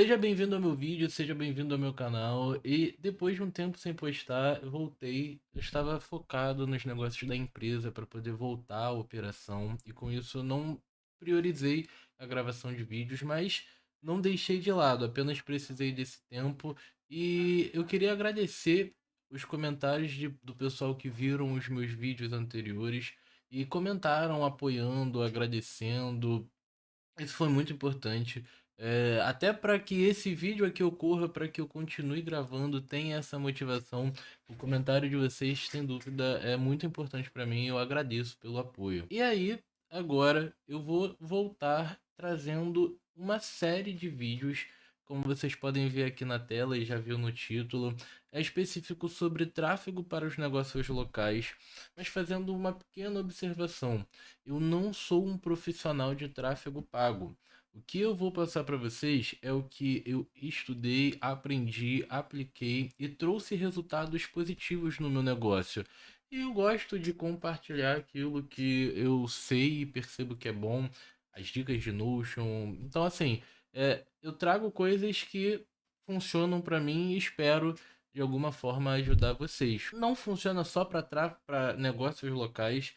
Seja bem-vindo ao meu vídeo, seja bem-vindo ao meu canal. E depois de um tempo sem postar, eu voltei. Eu estava focado nos negócios da empresa para poder voltar à operação e com isso eu não priorizei a gravação de vídeos, mas não deixei de lado, apenas precisei desse tempo e eu queria agradecer os comentários do pessoal que viram os meus vídeos anteriores e comentaram apoiando, agradecendo. Isso foi muito importante. Até para que esse vídeo aqui ocorra, para que eu continue gravando, tenha essa motivação. O comentário de vocês, sem dúvida, é muito importante para mim. Eu agradeço pelo apoio. E aí, agora eu vou voltar trazendo uma série de vídeos, como vocês podem ver aqui na tela e já viu no título. É específico sobre tráfego para os negócios locais, mas fazendo uma pequena observação. Eu não sou um profissional de tráfego pago. O que eu vou passar para vocês é o que eu estudei, aprendi, apliquei e trouxe resultados positivos no meu negócio. E eu gosto de compartilhar aquilo que eu sei e percebo que é bom, as dicas de Notion. Então, assim, eu trago coisas que funcionam para mim e espero de alguma forma ajudar vocês. Não funciona só para negócios locais.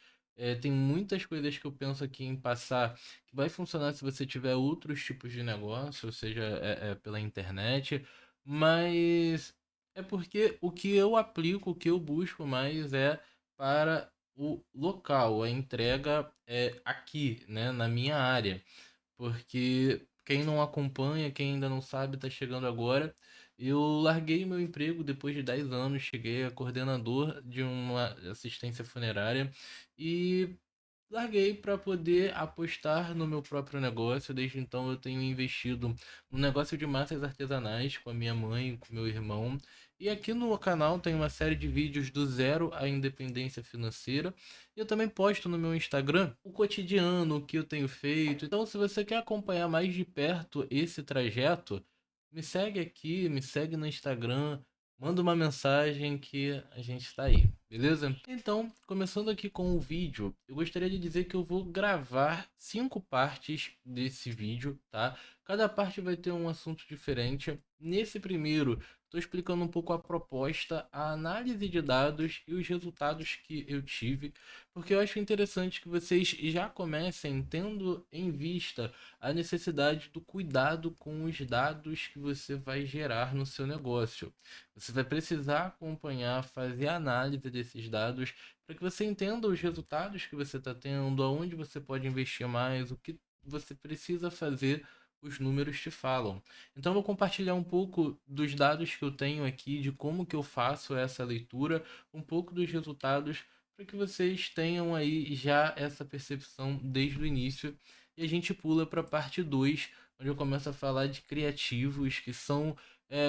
Tem muitas coisas que eu penso aqui em passar que vai funcionar se você tiver outros tipos de negócio, ou seja, pela internet, mas é porque o que eu aplico, o que eu busco mais é para o local, a entrega é aqui, né, na minha área. Porque quem não acompanha, quem ainda não sabe, tá chegando agora. Eu larguei meu emprego depois de 10 anos, cheguei a coordenador de uma assistência funerária e larguei para poder apostar no meu próprio negócio. Desde então eu tenho investido no negócio de massas artesanais com a minha mãe, com meu irmão. E aqui no canal tem uma série de vídeos do zero à independência financeira. E eu também posto no meu Instagram o cotidiano, o que eu tenho feito. Então, se você quer acompanhar mais de perto esse trajeto, me segue aqui, me segue no Instagram, manda uma mensagem que a gente está aí, beleza? Então, começando aqui com o vídeo, eu gostaria de dizer que eu vou gravar 5 partes desse vídeo, tá? Cada parte vai ter um assunto diferente. Nesse primeiro, estou explicando um pouco a proposta, a análise de dados e os resultados que eu tive, porque eu acho interessante que vocês já comecem tendo em vista a necessidade do cuidado com os dados que você vai gerar no seu negócio. Você vai precisar acompanhar, fazer análise desses dados para que você entenda os resultados que você está tendo, aonde você pode investir mais, o que você precisa fazer, os números te falam. Então eu vou compartilhar um pouco dos dados que eu tenho aqui, de como que eu faço essa leitura, um pouco dos resultados, para que vocês tenham aí já essa percepção desde o início. E a gente pula para a parte 2, onde eu começo a falar de criativos, que são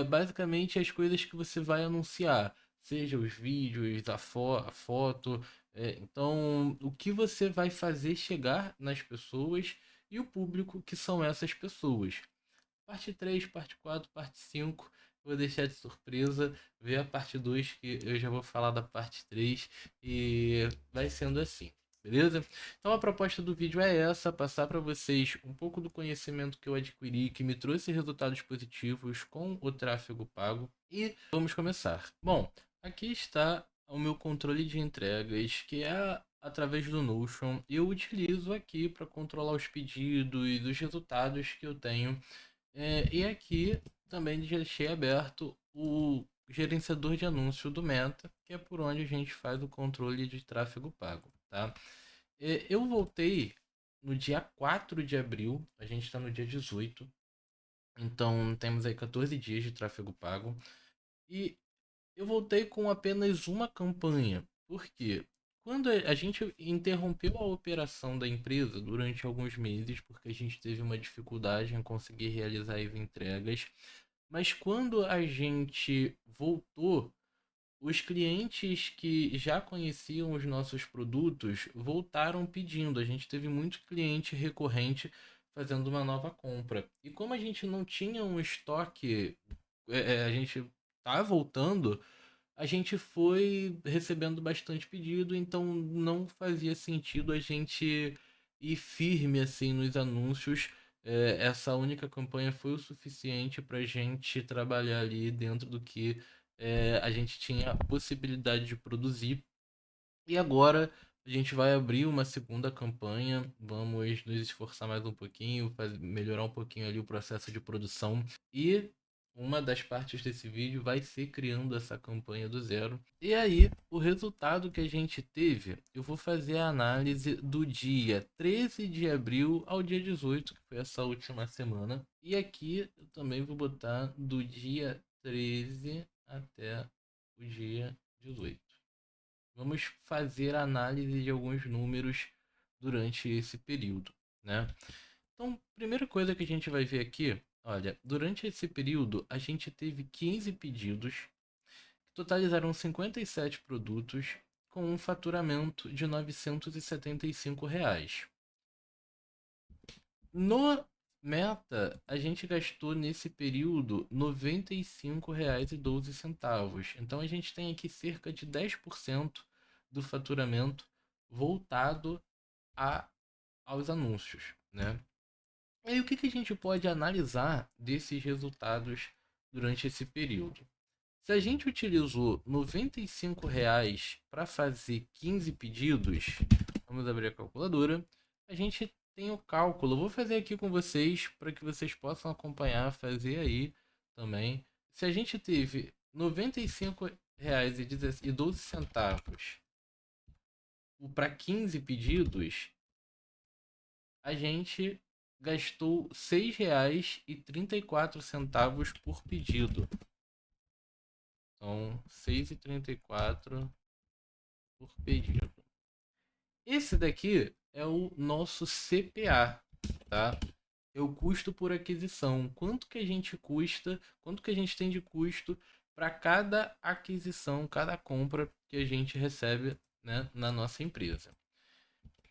basicamente as coisas que você vai anunciar, seja os vídeos, a foto. Então, o que você vai fazer chegar nas pessoas e o público que são essas pessoas. Parte 3, parte 4, parte 5. Vou deixar de surpresa, ver a parte 2 que eu já vou falar da parte 3 e vai sendo assim. Beleza? Então a proposta do vídeo é essa, passar para vocês um pouco do conhecimento que eu adquiri, que me trouxe resultados positivos com o tráfego pago. E vamos começar. Bom, aqui está o meu controle de entregas, que é através do Notion. Eu utilizo aqui para controlar os pedidos, os resultados que eu tenho e aqui também deixei aberto o gerenciador de anúncio do Meta, que é por onde a gente faz o controle de tráfego pago, tá? Eu voltei no dia 4 de abril, a gente está no dia 18, então temos aí 14 dias de tráfego pago. E eu voltei com apenas uma campanha. Por quê? Quando a gente interrompeu a operação da empresa durante alguns meses, porque a gente teve uma dificuldade em conseguir realizar as entregas, mas quando a gente voltou, os clientes que já conheciam os nossos produtos voltaram pedindo. A gente teve muito cliente recorrente fazendo uma nova compra. E como a gente não tinha um estoque, a gente tá voltando, a gente foi recebendo bastante pedido, então não fazia sentido a gente ir firme assim nos anúncios essa única campanha foi o suficiente para a gente trabalhar ali dentro do que a gente tinha a possibilidade de produzir. E agora a gente vai abrir uma segunda campanha. Vamos nos esforçar mais um pouquinho, melhorar um pouquinho ali o processo de produção. E uma das partes desse vídeo vai ser criando essa campanha do zero. E aí, o resultado que a gente teve, eu vou fazer a análise do dia 13 de abril ao dia 18, que foi essa última semana. E aqui eu também vou botar do dia 13 até o dia 18. Vamos fazer a análise de alguns números durante esse período, né? Então, primeira coisa que a gente vai ver aqui, olha, durante esse período a gente teve 15 pedidos, que totalizaram 57 produtos, com um faturamento de R$ 975. No Meta, a gente gastou nesse período R$ 95,12. Então a gente tem aqui cerca de 10% do faturamento voltado a, aos anúncios, né? E aí o que a gente pode analisar desses resultados durante esse período? Se a gente utilizou R$ 95 para fazer 15 pedidos, vamos abrir a calculadora, a gente tem o cálculo. Vou fazer aqui com vocês para que vocês possam acompanhar, fazer aí também. Se a gente teve R$ 95,12 para 15 pedidos, a gente gastou R$ 6,34 por pedido. Então, 6,34 por pedido. Esse daqui é o nosso CPA, tá? É o custo por aquisição. Quanto que a gente custa, quanto que a gente tem de custo para cada aquisição, cada compra que a gente recebe, né, na nossa empresa.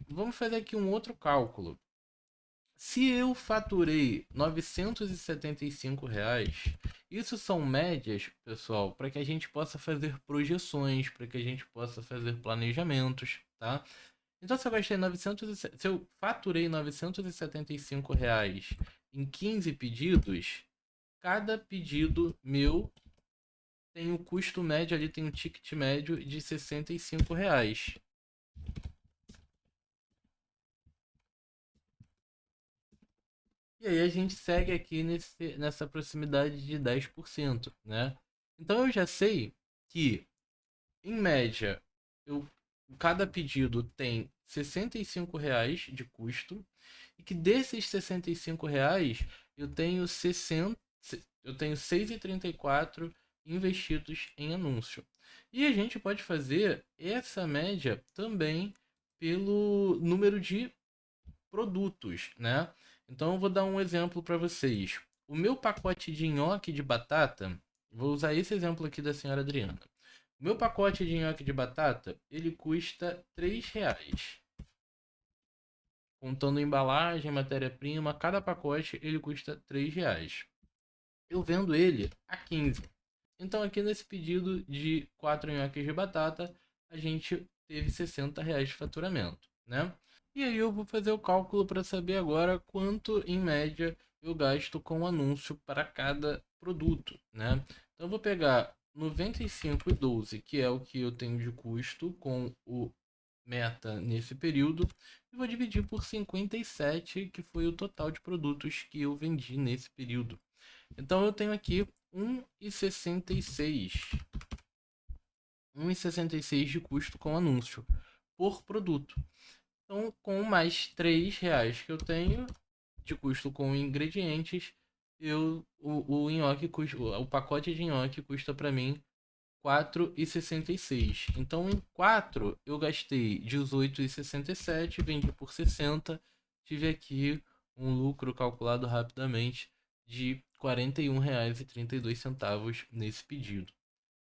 Vamos fazer aqui um outro cálculo. Se eu faturei R$ 975, isso são médias, pessoal, para que a gente possa fazer projeções, para que a gente possa fazer planejamentos, tá? Então, se eu gastei 900, se eu faturei R$ 975 em 15 pedidos, cada pedido meu tem um custo médio ali, tem um ticket médio de R$ 65. E aí a gente segue aqui nessa proximidade de 10%, né? Então eu já sei que, em média, eu, cada pedido tem R$ 65 de custo e que desses R$ 65 eu tenho 60, eu tenho 6,34 investidos em anúncio. E a gente pode fazer essa média também pelo número de produtos, né? Então eu vou dar um exemplo para vocês. O meu pacote de nhoque de batata, vou usar esse exemplo aqui da senhora Adriana. O meu pacote de nhoque de batata, ele custa R$ 3. Contando embalagem, matéria-prima, cada pacote ele custa R$ 3. Eu vendo ele a 15. Então aqui nesse pedido de 4 nhoques de batata, a gente teve R$ 60 de faturamento, né? E aí eu vou fazer o cálculo para saber agora quanto em média eu gasto com anúncio para cada produto, né? Então eu vou pegar 95,12, que é o que eu tenho de custo com o Meta nesse período, e vou dividir por 57, que foi o total de produtos que eu vendi nesse período. Então eu tenho aqui 1,66. 1,66 de custo com anúncio por produto. Então, com mais R$ 3 que eu tenho de custo com ingredientes, o nhoque custa, o pacote de nhoque custa para mim 4,66. Então, em 4 eu gastei 18,67, vendi por 60, tive aqui um lucro calculado rapidamente de R$ 41,32 nesse pedido.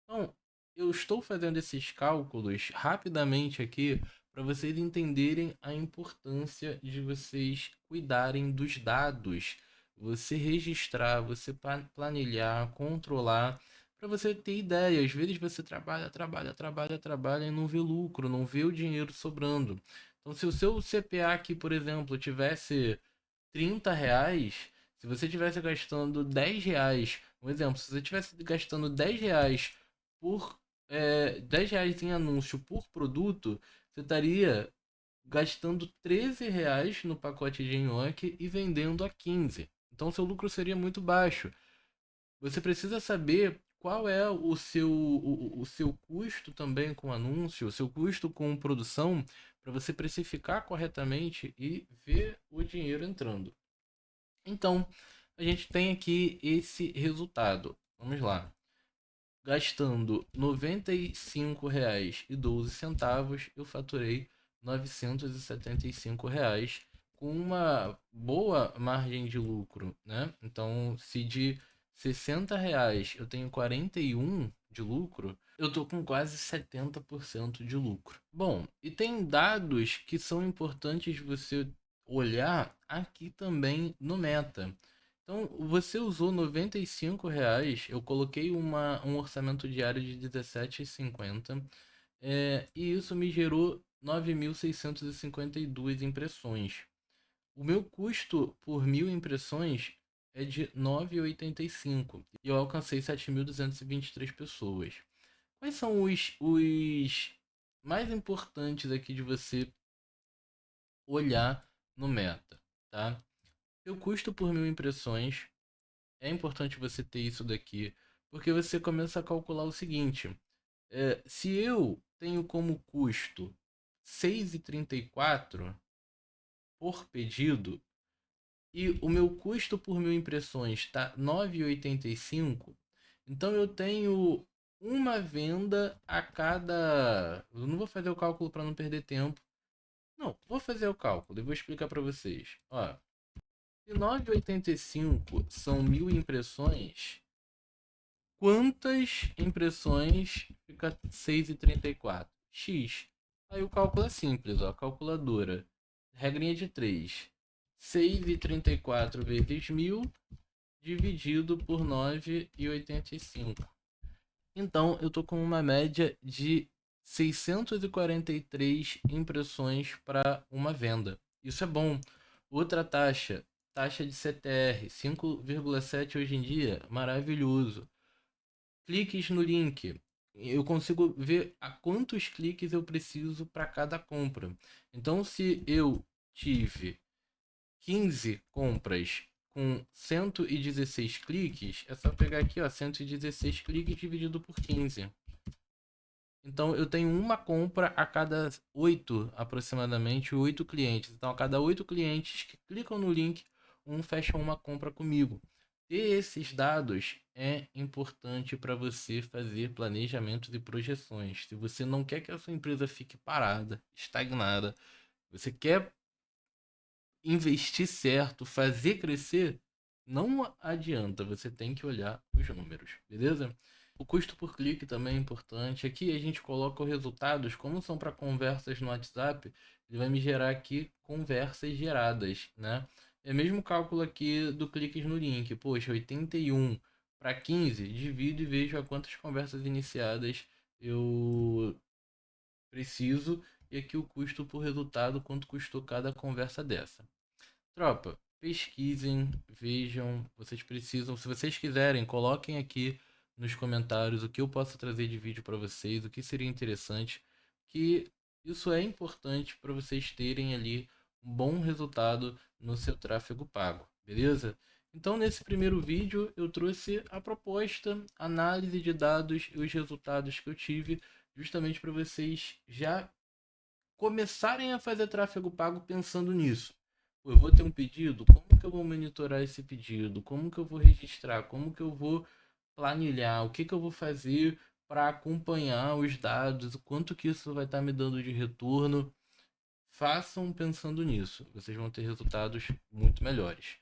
Então, eu estou fazendo esses cálculos rapidamente aqui para vocês entenderem a importância de vocês cuidarem dos dados, você registrar, você planilhar, controlar, para você ter ideia. Às vezes você trabalha e não vê lucro, não vê o dinheiro sobrando. Então, se o seu CPA aqui, por exemplo, tivesse R$ 30, se você tivesse gastando R$ 10, um exemplo, se você tivesse gastando R$ 10 por R$ 10 em anúncio por produto, você estaria gastando R$ 13 no pacote de nhoque e vendendo a 15. Então seu lucro seria muito baixo. Você precisa saber qual é o seu custo também com anúncio, o seu custo com produção, para você precificar corretamente e ver o dinheiro entrando. Então, a gente tem aqui esse resultado. Vamos lá. Gastando R$ 95,12, eu faturei R$ 975 com uma boa margem de lucro, né? Então, se de R$ 60 eu tenho 41 de lucro, eu tô com quase 70% de lucro. Bom, e tem dados que são importantes você olhar aqui também no Meta. Então, você usou R$ 95, eu coloquei um orçamento diário de 17,50, e isso me gerou 9.652 impressões. O meu custo por 1.000 impressões é de 9,85 e eu alcancei 7.223 pessoas. Quais são os mais importantes aqui de você olhar no Meta, tá? Seu custo por 1.000 impressões. É importante você ter isso daqui, porque você começa a calcular o seguinte: se eu tenho como custo 6,34 por pedido e o meu custo por 1.000 impressões está 9,85, então eu tenho uma venda a cada. Eu não vou fazer o cálculo para não perder tempo. Não, vou fazer o cálculo e vou explicar para vocês. Ó, se 9,85 são 1.000 impressões, quantas impressões fica 6,34? X. Aí o cálculo é simples, ó, calculadora. Regrinha de 3. 6,34 vezes 1.000 dividido por 9,85. Então, eu tô com uma média de 643 impressões para uma venda. Isso é bom. Outra taxa de CTR, 5,7 hoje em dia, maravilhoso. Cliques no link. Eu consigo ver a quantos cliques eu preciso para cada compra. Então, se eu tive 15 compras com 116 cliques, é só pegar aqui, ó, 116 cliques dividido por 15. Então, eu tenho uma compra a cada 8, aproximadamente, 8 clientes. Então, a cada 8 clientes que clicam no link, um fecha uma compra comigo. Ter esses dados é importante para você fazer planejamentos e projeções. Se você não quer que a sua empresa fique parada, estagnada, você quer investir certo, fazer crescer, não adianta, você tem que olhar os números, beleza? O custo por clique também é importante. Aqui a gente coloca os resultados, como são para conversas no WhatsApp, ele vai me gerar aqui conversas geradas, né? É o mesmo cálculo aqui do cliques no link. Poxa, 81 para 15, divido e vejo a quantas conversas iniciadas eu preciso e aqui o custo por resultado, quanto custou cada conversa dessa. Tropa, pesquisem, vejam, vocês precisam, se vocês quiserem, coloquem aqui nos comentários o que eu posso trazer de vídeo para vocês, o que seria interessante, que isso é importante para vocês terem ali um bom resultado no seu tráfego pago, beleza? Então, nesse primeiro vídeo, eu trouxe a proposta, análise de dados e os resultados que eu tive, justamente para vocês já começarem a fazer tráfego pago pensando nisso. Pô, eu vou ter um pedido, como que eu vou monitorar esse pedido? Como que eu vou registrar? Como que eu vou planilhar? O que que eu vou fazer para acompanhar os dados? O quanto que isso vai estar me dando de retorno? Façam pensando nisso. Vocês vão ter resultados muito melhores.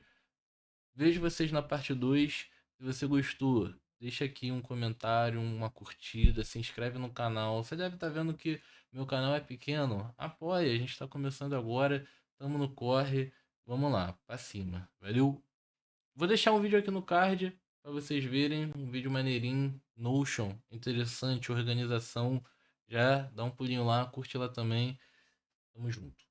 Vejo vocês na parte 2. Se você gostou, deixa aqui um comentário, uma curtida, se inscreve no canal. Você deve estar vendo que meu canal é pequeno. Apoia, a gente está começando agora. Tamo no corre. Vamos lá, pra cima. Valeu? Vou deixar um vídeo aqui no card para vocês verem. Um vídeo maneirinho. Notion, interessante, organização. Já dá um pulinho lá, curte lá também. Tamo junto.